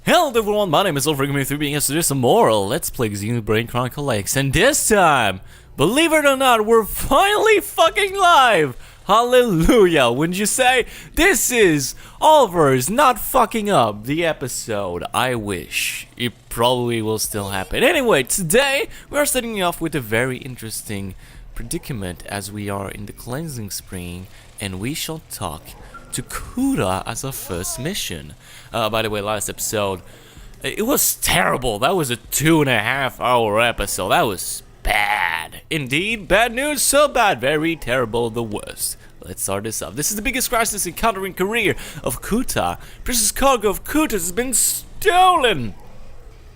Hello everyone, my name is Overgaming3 being here to do some more Let's Play Xenoblade Chronicles, and this time, believe it or not, we're finally fucking live! Hallelujah, wouldn't you say? This is Oliver's not fucking up the episode. I wish. It probably will still happen. Anyway, today we are starting off with a very interesting predicament as we are in the cleansing spring, and we shall talk to Kuta as our first mission. By the way, last episode, it was terrible. That was a 2.5-hour episode. That was bad. Indeed, bad news, so bad, very terrible, the worst. Let's start this up. This is the biggest crisis encountering career of Kuta. Precious cargo of Kuta has been stolen.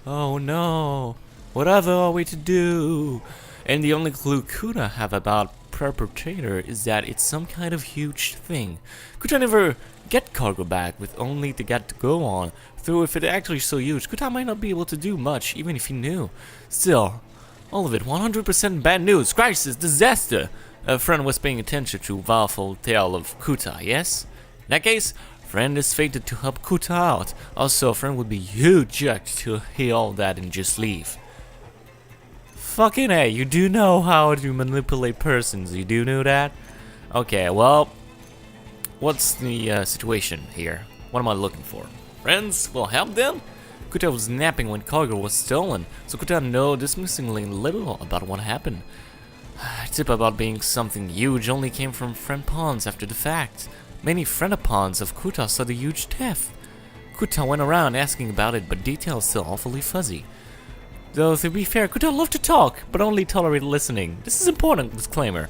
Oh no, whatever are we to do? And the only clue Kuta have about perpetrator is that it's some kind of huge thing. Kuta never get cargo back with only to get to go on. Though if it's actually so huge, Kuta might not be able to do much even if he knew. Still, all of it 100% bad news, crisis, disaster. A friend was paying attention to awful tale of Kuta, yes? In that case, friend is fated to help Kuta out. Also, a friend would be huge jerk to hear all that and just leave. Fucking A, you do know how to manipulate persons, you do know that? Okay, well, what's the situation here? What am I looking for? Friends will help them? Kuta was napping when cargo was stolen, so Kuta know dismissingly little about what happened. Tip about being something huge only came from friend pawns after the fact. Many friend pawns of Kuta saw the huge theft. Kuta went around asking about it, but details still awfully fuzzy. Though, to be fair, Kuta loved to talk, but only tolerate listening. This is important, disclaimer.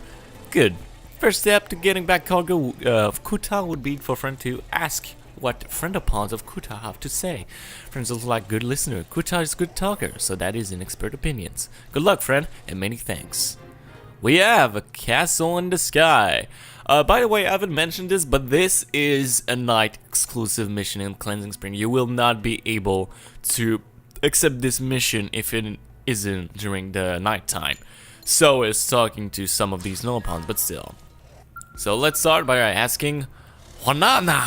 Good. First step to getting back cargo of Kuta would be for friend to ask what friend pawns of Kuta have to say. Friends look like good listener. Kuta is good talker, so that is in expert opinions. Good luck, friend, and many thanks. We have a castle in the sky. By the way, I haven't mentioned this, but this is a night exclusive mission in Cleansing Spring. You will not be able to accept this mission if it isn't during the night time. So is talking to some of these Nopons, but still. So let's start by asking Juanana.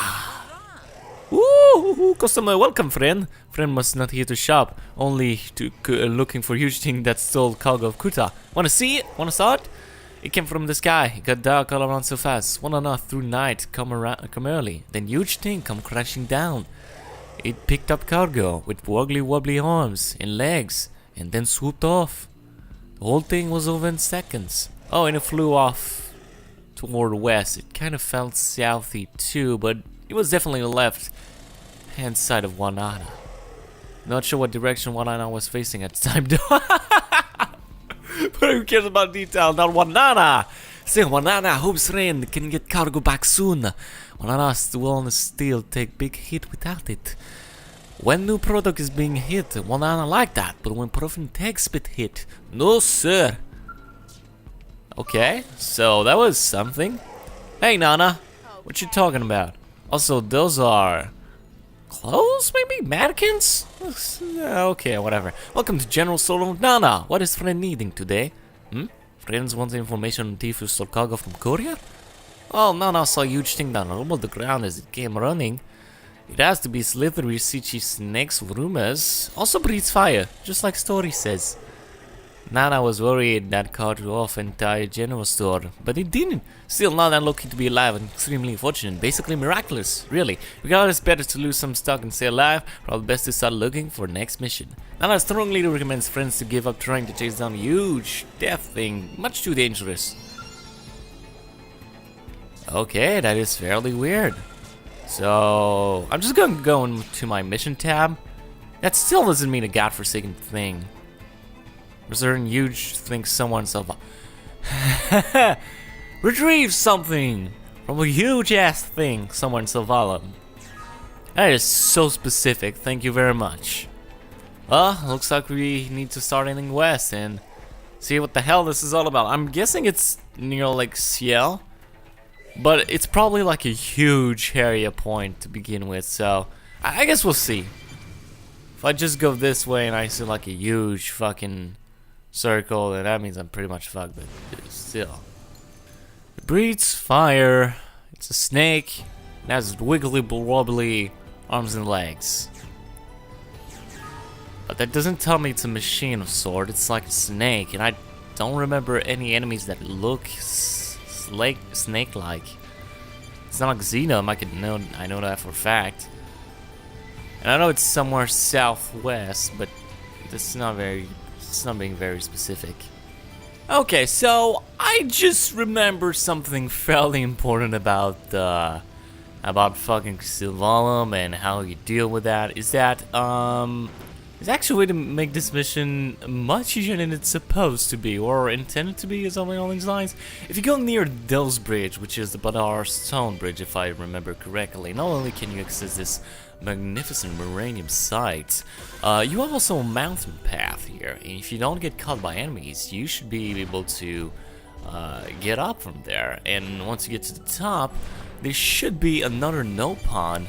Ooh, customer welcome, friend. Friend must not here to shop, only to looking for huge thing that stole cargo of Kuta. Wanna see it? Wanna saw it? It came from the sky. It got dark all around so fast. Wanna not through night come early. Then huge thing come crashing down. It picked up cargo with wobbly arms and legs, and then swooped off. The whole thing was over in seconds. Oh, and it flew off toward west. It kind of felt southy too, but it was definitely the left hand side of Juanana. Not sure what direction Juanana was facing at the time though. But who cares about detail? Not Juanana! Say Juanana hopes friend can get cargo back soon. Juanana will still take big hit without it. When new product is being hit, Juanana like that, but when profit takes bit hit, no sir. Okay, so that was something. Hey Nana, what you talking about? Also, those are clothes, maybe? Mannequins? Okay, whatever. Welcome to General Store of Nana. What is friend needing today? Friends want information on thief who stole cargo from courier? Oh, Nana saw a huge thing down over the ground as it came running. It has to be slithery, sitchy snakes rumors. Also breathes fire, just like story says. Nana was worried that caught off entire general store, but it didn't. Still, Nana looking to be alive and extremely fortunate, basically miraculous, really. Regardless, better to lose some stock and stay alive, probably best to start looking for next mission. Nana strongly recommends friends to give up trying to chase down a huge death thing, much too dangerous. Okay, that is fairly weird. So, I'm just gonna go into my mission tab. That still doesn't mean a godforsaken thing. A certain huge thing someone retrieve something from a huge ass thing someone survived. That is so specific, thank you very much. Well, looks like we need to start heading west and see what the hell this is all about. I'm guessing it's near like Ciel, but it's probably like a huge area point to begin with, so I guess we'll see. If I just go this way and I see like a huge fucking circle, and that means I'm pretty much fucked, but still. It breathes fire. It's a snake. It has wiggly wobbly arms and legs. But that doesn't tell me it's a machine of sort. It's like a snake, and I don't remember any enemies that look snake-like. It's not like Xenom. I know that for a fact. And I know it's somewhere southwest, but it's not being very specific. Okay, so I just remember something fairly important about fucking Sylvalum and how you deal with that. Is that there's actually a way to make this mission much easier than it's supposed to be, or intended to be, or something along these lines. If you go near Dell's Bridge, which is the Badar Stone Bridge, if I remember correctly, not only can you access this magnificent Moranium site, you have also a mountain path here, and if you don't get caught by enemies, you should be able to get up from there. And once you get to the top, there should be another Nopon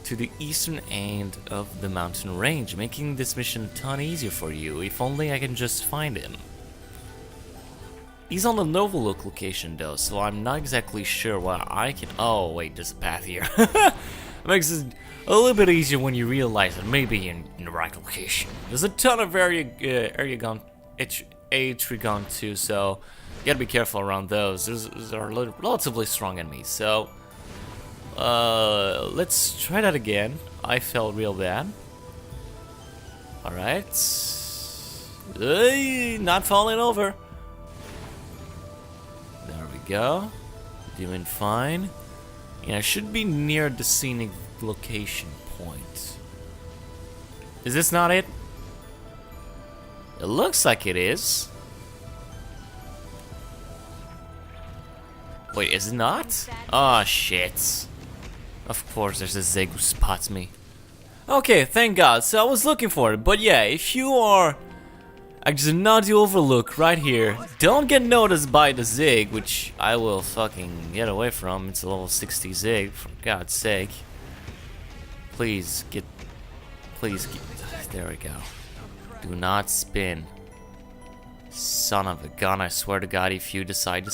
to the eastern end of the mountain range, making this mission a ton easier for you. If only I can just find him. He's on the Novoluk location though, so I'm not exactly sure what I can... Oh wait, there's a path here. It makes it a little bit easier when you realize that maybe you're in the right location. There's a ton of Atrigon too, so you gotta be careful around those. Those are relatively strong enemies, so... let's try that again. I felt real bad. Alright. Not falling over. There we go. Doing fine. And I should be near the scenic location point. Is this not it? It looks like it is. Wait, is it not? Oh shit. Of course, there's a Zeg who spots me. Okay, thank God. So I was looking for it. But yeah, if you are at Xenoblade Overlook right here, don't get noticed by the Zig, which I will fucking get away from. It's a level 60 Zig, for God's sake. Please get... There we go. Do not spin. Son of a gun, I swear to God, if you decide to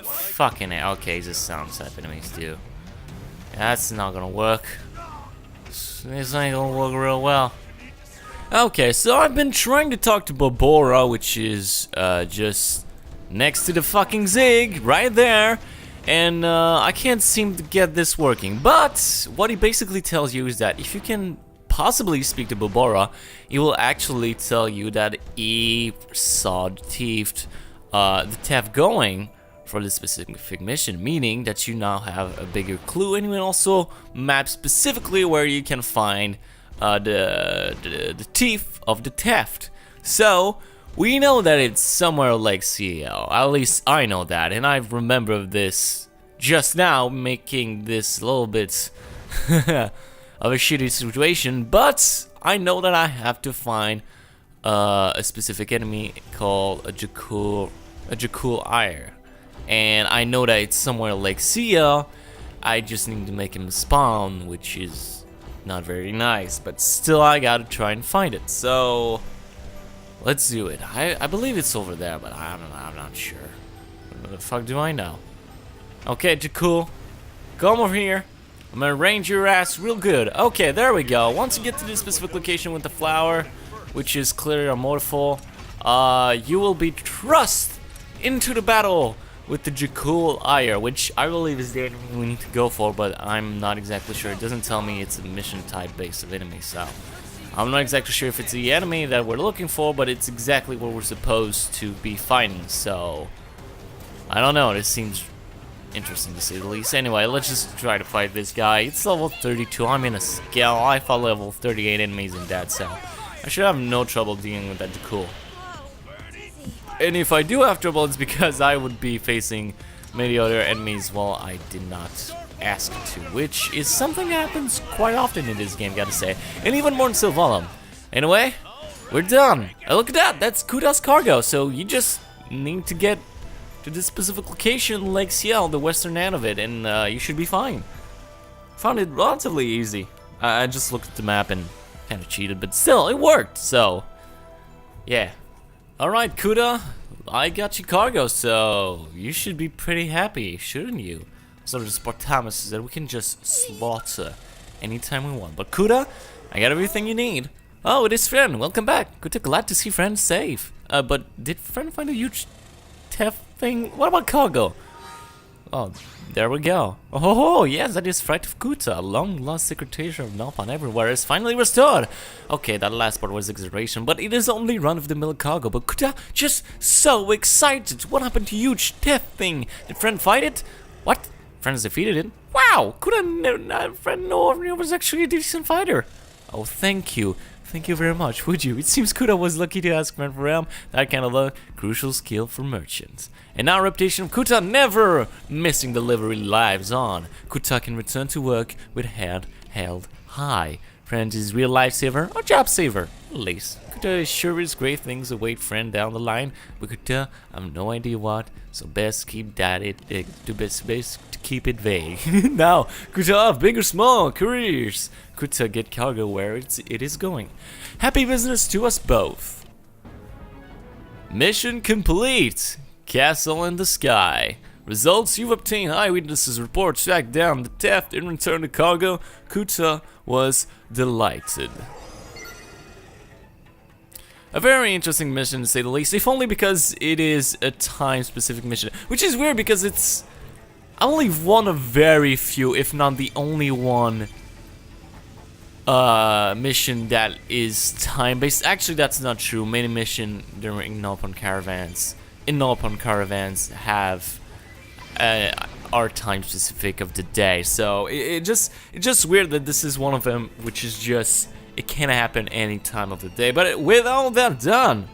fucking... Okay, this sounds type enemies do. That's not gonna work. This ain't gonna work real well. Okay, so I've been trying to talk to Bobora, which is just next to the fucking Zig, right there. And I can't seem to get this working. But what he basically tells you is that if you can possibly speak to Bobora, he will actually tell you that he saw the theft going for this specific mission, meaning that you now have a bigger clue, and you can also map specifically where you can find the thief of the theft. So we know that it's somewhere like CL. At least I know that, and I remember this just now, making this a little bit of a shitty situation. But I know that I have to find a specific enemy called a Jakul Ire. And I know that it's somewhere like CL. I just need to make him spawn, which is not very nice, but still I gotta try and find it. So let's do it. I believe it's over there, but I'm not sure. What the fuck do I know? Okay, Jakul, come over here. I'm gonna range your ass real good. Okay, there we go. Once you get to this specific location with the flower, which is clearly a mortal, you will be thrust into the battle with the Jakul Ire, which I believe is the enemy we need to go for, but I'm not exactly sure. It doesn't tell me it's a mission type base of enemy, so I'm not exactly sure if it's the enemy that we're looking for, but it's exactly what we're supposed to be fighting, so I don't know. This seems interesting to say the least. Anyway, let's just try to fight this guy. It's level 32. I'm in a scale. I fought level 38 enemies in that, so I should have no trouble dealing with that Jakul. And if I do have trouble, it's because I would be facing many other enemies while I did not ask to, which is something that happens quite often in this game, gotta say, and even more in Sylvalum. Anyway, we're done. Look at that, that's Kuda's cargo, so you just need to get to this specific location, Lake Ciel, the western end of it, and you should be fine. Found it relatively easy. I just looked at the map and kind of cheated, but still, it worked, so yeah. Alright, Kuda, I got your cargo, so you should be pretty happy, shouldn't you? So the Spartamus is that we can just slaughter anytime we want. But Kuda, I got everything you need. Oh, it is friend. Welcome back. Good to glad to see friend safe. But did friend find a huge theft thing? What about cargo? Oh, there we go. Oh, yes, that is Fright of Kuta. Long lost secret treasure of Nopon everywhere is finally restored. Okay, that last part was exaggeration, but it is only run-of-the-mill cargo. But Kuta just so excited. What happened to huge theft thing? Did friend fight it? What? Friends defeated it? Wow, Kuta, friend no, was actually a decent fighter. Oh, thank you. Thank you very much, would you? It seems Kuta was lucky to ask friend for help. That kind of luck, crucial skill for merchants. And now reputation of Kuta never missing delivery lives on. Kuta can return to work with head held high. Friend is real lifesaver or job saver, at least. Kuta is sure is great things await friend down the line, but Kuta, I have no idea what, so best keep that best to keep it vague. Now, Kuta have big or small careers. Kuta get cargo where it is going. Happy business to us both. Mission complete. Castle in the sky. Results: you've obtained eyewitnesses report, tracked down the theft, and returned the cargo. Kuta was delighted. A very interesting mission, to say the least, if only because it is a time-specific mission, which is weird because it's only one of very few, if not the only one, mission that is time-based. Actually, that's not true. Many missions during Nopon caravans have are time specific of the day. So it's just weird that this is one of them, which is just it can happen any time of the day. But with all that done,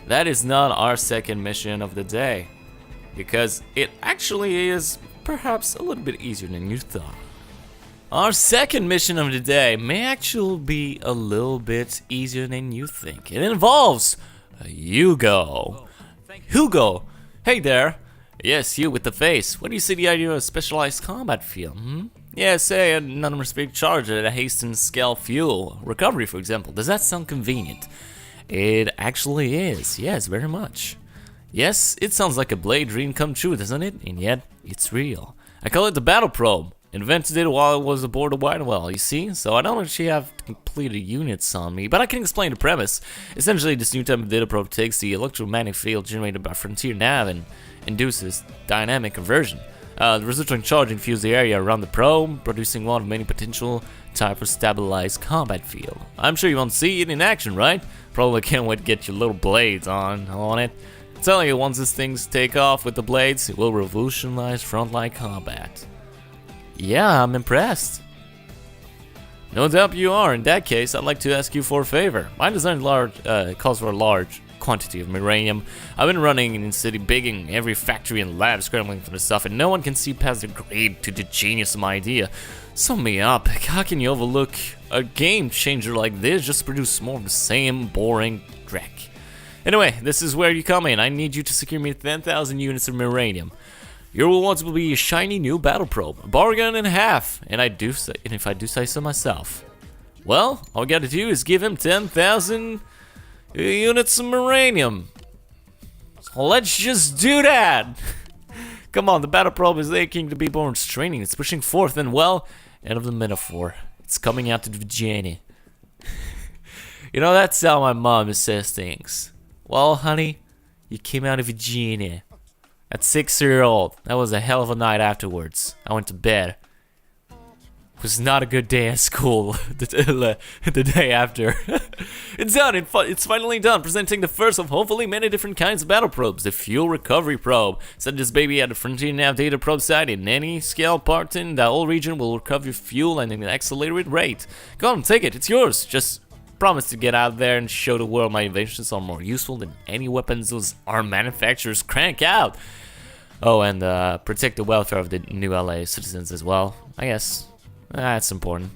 that is not our second mission of the day, because it actually is perhaps a little bit easier than you thought. Our second mission of the day may actually be a little bit easier than you think. It involves Hugo. Hugo, hey there. Yes, you with the face. What do you see the idea of a specialized combat field? Yeah, say anonymous big charge at a hasten scale fuel recovery, for example. Does that sound convenient? It actually is. Yes, very much. Yes, it sounds like a Blade dream come true, doesn't it? And yet, it's real. I call it the battle probe. Invented it while I was aboard the Whitewell, you see? So I don't actually have completed units on me, but I can explain the premise. Essentially, this new type of data probe takes the electromagnetic field generated by Frontier Nav and induces dynamic conversion. The resulting charge infuses the area around the probe, producing one of many potential type of stabilized combat field. I'm sure you want to see it in action, right? Probably can't wait to get your little blades on it. I'm telling you, once these things take off with the blades, it will revolutionize frontline combat. Yeah, I'm impressed. No doubt you are. In that case, I'd like to ask you for a favor. My design calls for a large quantity of uranium. I've been running in the city, bigging every factory and lab, scrambling for the stuff, and no one can see past the grade to the genius of my idea. Sum me up. How can you overlook a game changer like this just to produce more of the same boring dreck? Anyway, this is where you come in. I need you to secure me 10,000 units of uranium. Your rewards will be a shiny new battle probe, a bargain and a half, and if I do say so myself. Well, all we gotta do is give him 10,000 units of uranium. So let's just do that. Come on, the battle probe is aching to be born straining. It's pushing forth, and well, end of the metaphor. It's coming out to Virginia. You know, that's how my mom says things. Well, honey, you came out of Virginia. At 6-year-old, that was a hell of a night afterwards. I went to bed. It was not a good day at school the day after. It's done. It's finally done. Presenting the first of hopefully many different kinds of battle probes. The fuel recovery probe. Set this baby at the Frontier Nav data probe site in any scale part in the whole region will recover fuel at an accelerated rate. Go on, take it. It's yours. Just promise to get out there and show the world my inventions are more useful than any weapons those arm manufacturers crank out. Oh, and protect the welfare of the New LA citizens as well. I guess that's important.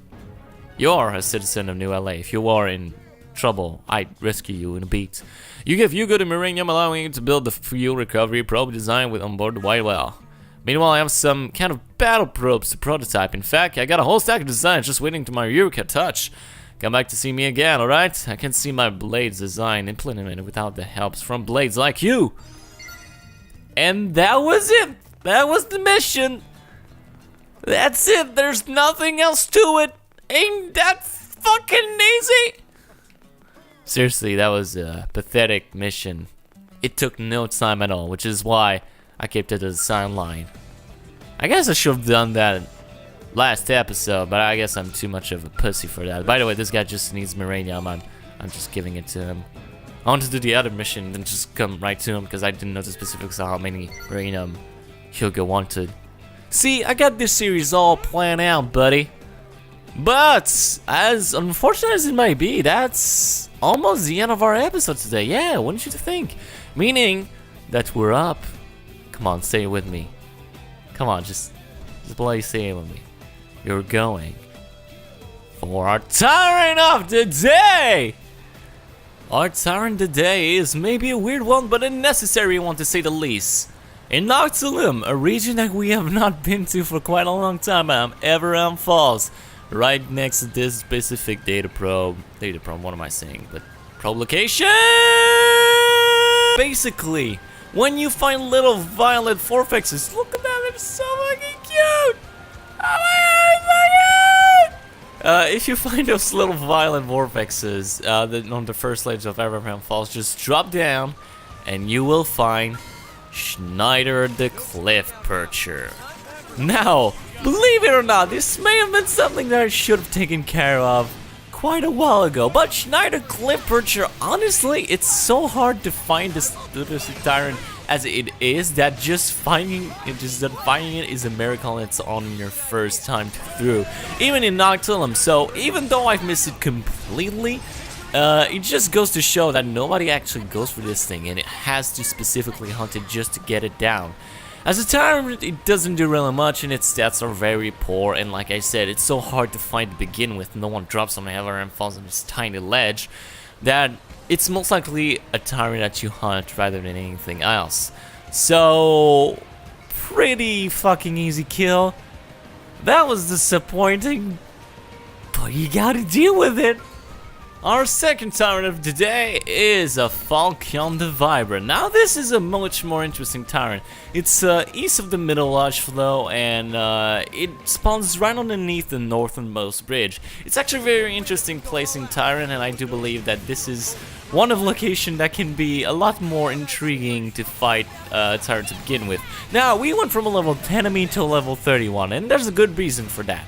You're a citizen of New LA. If you are in trouble, I'd rescue you in a beat. You give Hugo the uranium, allowing you to build the fuel recovery probe design with onboard the Whitewell. Meanwhile, I have some kind of battle probes to prototype. In fact, I got a whole stack of designs just waiting to my Eureka touch. Come back to see me again, alright? I can see my blades design implemented without the helps from blades like you. And that was it. That was the mission. That's it. There's nothing else to it. Ain't that fucking easy? Seriously, that was a pathetic mission. It took no time at all, which is why I kept it as a sideline. I guess I should have done that last episode, but I guess I'm too much of a pussy for that. By the way, this guy just needs Miranium. I'm just giving it to him. I want to do the other mission and just come right to him because I didn't know the specifics of how many Miranium Hyuga wanted. See, I got this series all planned out, buddy. But, as unfortunate as it might be, that's almost the end of our episode today. Yeah, wouldn't you think? Meaning that we're up. Come on, say it with me. Come on, just bloody say it with me. You're going for our tyrant of the day! Our tyrant of the day is maybe a weird one, but a necessary one to say the least. In Noctilum, a region that we have not been to for quite a long time, Everham Falls, right next to this specific data probe, what am I saying, but probe location! Basically, when you find little violet vortexes, look at that, they're so fucking cute! Oh my god, if you find those little violet vortexes on the first ledge of Everham Falls, just drop down and you will find Schneider the Cliff Percher. Now, believe it or not, this may have been something that I should have taken care of quite a while ago, but Schneider Cliff Percher, honestly, it's so hard to find this tyrant as it is that just finding it is a miracle on its own your first time through, even in Noctilum. So even though I've missed it completely, it just goes to show that nobody actually goes for this thing, and it has to specifically hunt it just to get it down. As a tyrant, it doesn't do really much, and its stats are very poor, and like I said, it's so hard to find to begin with. No one drops on Everham Falls on this tiny ledge, that it's most likely a tyrant that you hunt rather than anything else. So, pretty fucking easy kill. That was disappointing, but you gotta deal with it. Our second tyrant of the day is a Falcon the Vibrant. Now this is a much more interesting tyrant. It's east of the Middle Lodge Flow, and it spawns right underneath the northernmost bridge. It's actually a very interesting placing tyrant, and I do believe that this is one of location that can be a lot more intriguing to fight tyrant to begin with. Now we went from a level 10 enemy to a level 31, and there's a good reason for that.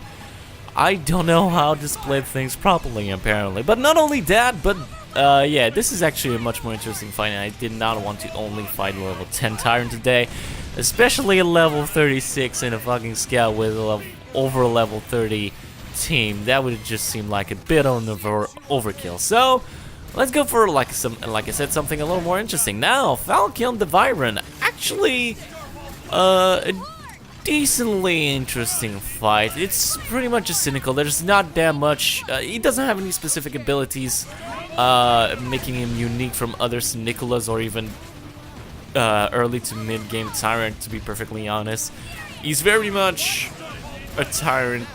I don't know how to split things properly, apparently. But not only that, but yeah, this is actually a much more interesting fight, and I did not want to only fight a level 10 tyrant today, especially a level 36 in a fucking scout with over a level 30 team. That would just seem like a bit on the overkill. So let's go for like I said, something a little more interesting. Now, Falcon the Vibrant, actually, a decently interesting fight. It's pretty much a cynical. There's not that much. He doesn't have any specific abilities making him unique from other Cynicolas or even early to mid game tyrant, to be perfectly honest. He's very much a tyrant,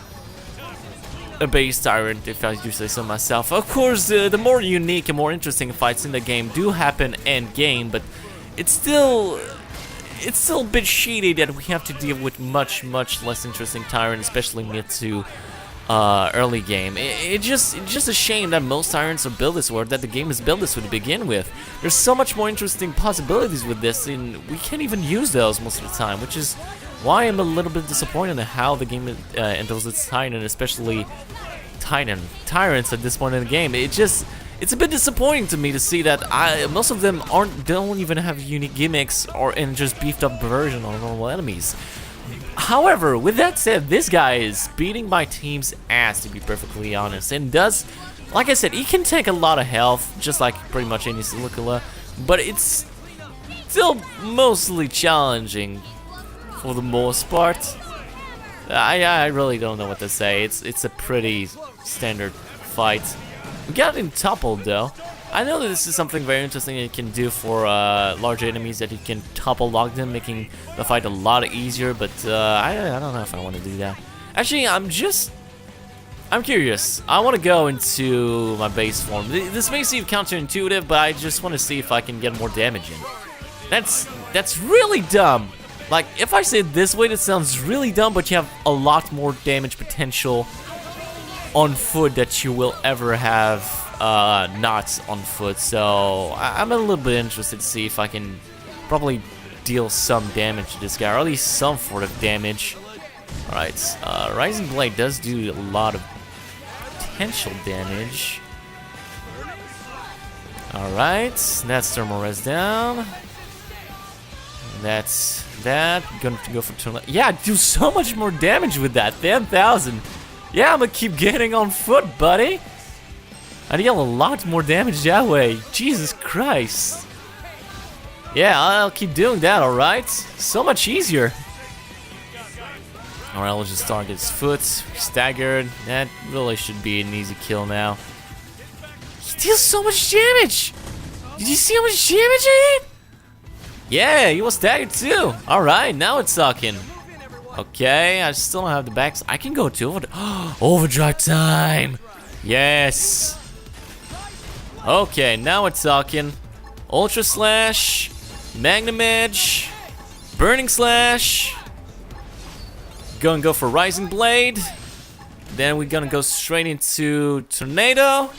a base tyrant, if I do say so myself. Of course, the more unique and more interesting fights in the game do happen end game, but it's still a bit shitty that we have to deal with much less interesting tyrant, especially mid to early game. It's just a shame that most tyrants are built this way, or that the game is built this way to begin with. There's so much more interesting possibilities with this, and we can't even use those most of the time, which is why I'm a little bit disappointed in how the game handles its tyrant, especially tyrants at this point in the game. It's a bit disappointing to me to see that most of them don't even have unique gimmicks or just beefed up version on normal enemies. However, with that said, this guy is beating my team's ass, to be perfectly honest, and does, like I said, he can take a lot of health, just like pretty much any Cynicola, but it's still mostly challenging for the most part. I really don't know what to say. It's a pretty standard fight. We got him toppled though. I know that this is something very interesting that you can do for larger enemies, that you can topple lock them, making the fight a lot easier, but I don't know if I want to do that. Actually, I'm curious. I want to go into my base form. This may seem counterintuitive, but I just want to see if I can get more damage in. That's really dumb. Like, if I say it this way, that sounds really dumb, but you have a lot more damage potential on foot that you will ever have not on foot, so I'm a little bit interested to see if I can probably deal some damage to this guy, or at least some sort of damage. Alright, Rising Blade does do a lot of potential damage. Alright, that's Thermal Res down. That's that. Gonna go for turn. Yeah, do so much more damage with that. 10,000. Yeah, I'm gonna keep getting on foot, buddy. I deal a lot more damage that way. Jesus Christ. Yeah, I'll keep doing that, alright? So much easier. Alright, we'll just target his foot. Staggered. That really should be an easy kill now. He deals so much damage! Did you see how much damage I did? Yeah, he was staggered too. Alright, now it's sucking. Okay, I still don't have the backs. I can go to overdrive time. Yes. Okay, now it's sucking. Ultra Slash. Magnum Edge. Burning Slash. Gonna go for Rising Blade. Then we're gonna go straight into Tornado.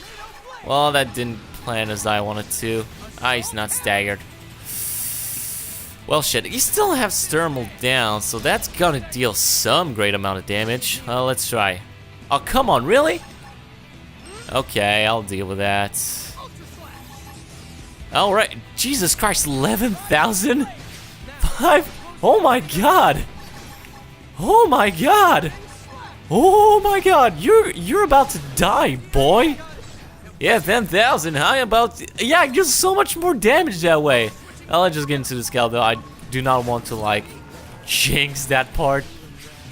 Well, that didn't plan as I wanted to. Ah, he's not staggered. Well, shit, he still has thermal down, so that's gonna deal some great amount of damage. Let's try. Oh, come on, really? Okay, I'll deal with that. Alright, Jesus Christ, 11,000? Oh my god! Oh my god! Oh my god, you're about to die, boy! Yeah, 10,000, how about... Yeah, just so much more damage that way. I'll just get into the scale though. I do not want to like jinx that part.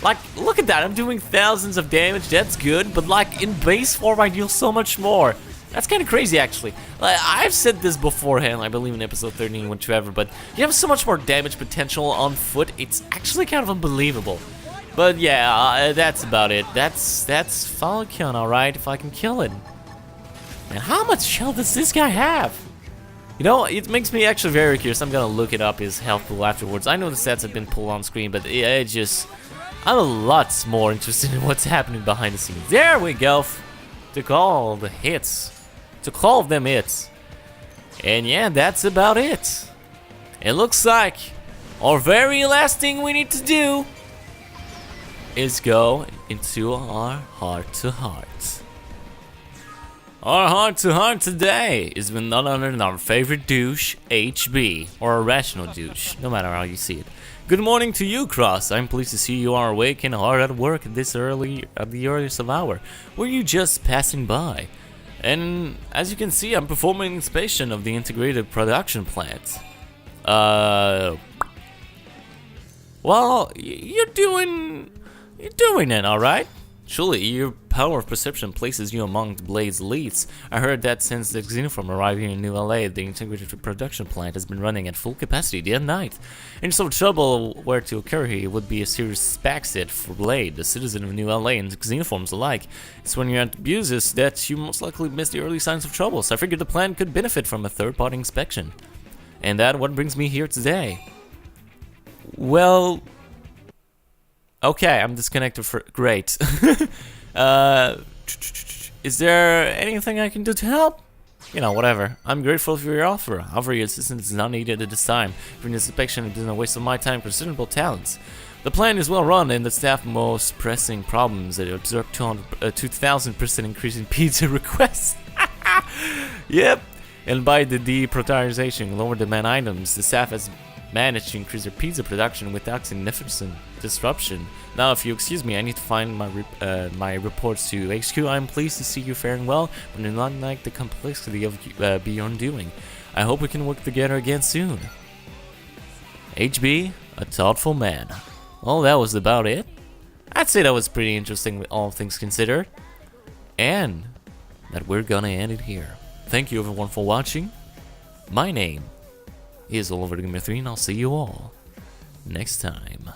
Like, look at that, I'm doing thousands of damage, that's good, but like in base form I deal so much more. That's kind of crazy actually. Like, I've said this beforehand, I believe in episode 13 whatever, but you have so much more damage potential on foot, it's actually kind of unbelievable. But yeah, that's about it. That's Falcon, alright, if I can kill it. Man, how much health does this guy have? You know, it makes me actually very curious. I'm gonna look it up, his health pool afterwards. I know the stats have been pulled on screen, but it just... I'm a lot more interested in what's happening behind the scenes. There we go! Took all the hits. Took all of them hits. And yeah, that's about it. It looks like our very last thing we need to do is go into our heart-to-heart. Our heart-to-heart today is with none other than our favorite douche, HB, or a rational douche, no matter how you see it. Good morning to you, Cross. I'm pleased to see you are awake and hard at work at this early, at the earliest of hour. Were you just passing by? And as you can see, I'm performing inspection of the integrated production plant. Well, you're doing it, alright? Surely, your power of perception places you among the Blade's elites. I heard that since the Xenoform arrived here in New LA, the integrated production plant has been running at full capacity day and night. And so trouble were to occur here, it would be a serious backset for Blade, the citizen of New LA and Xenoforms alike. It's when you're at abuses that you most likely miss the early signs of trouble, so I figured the plant could benefit from a third-party inspection. And that what brings me here today. Well... Okay, I'm disconnected for... Great. Is there anything I can do to help? You know, whatever. I'm grateful for your offer. However, your assistance is not needed at this time. For this inspection, it isn't a waste of my time, considerable talents. The plant is well run, and the staff most pressing problems that observed 2,000% increase in pizza requests. Yep. And by the deprioritization, lower demand items, the staff has managed to increase their pizza production without significant disruption. Now, if you excuse me, I need to find my reports to HQ. I'm pleased to see you faring well, but do not like the complexity of beyond doing. I hope we can work together again soon. HB, a thoughtful man. Well, that was about it. I'd say that was pretty interesting with all things considered. And that we're gonna end it here. Thank you everyone for watching. My name is Oliver Gamer 3, and I'll see you all next time.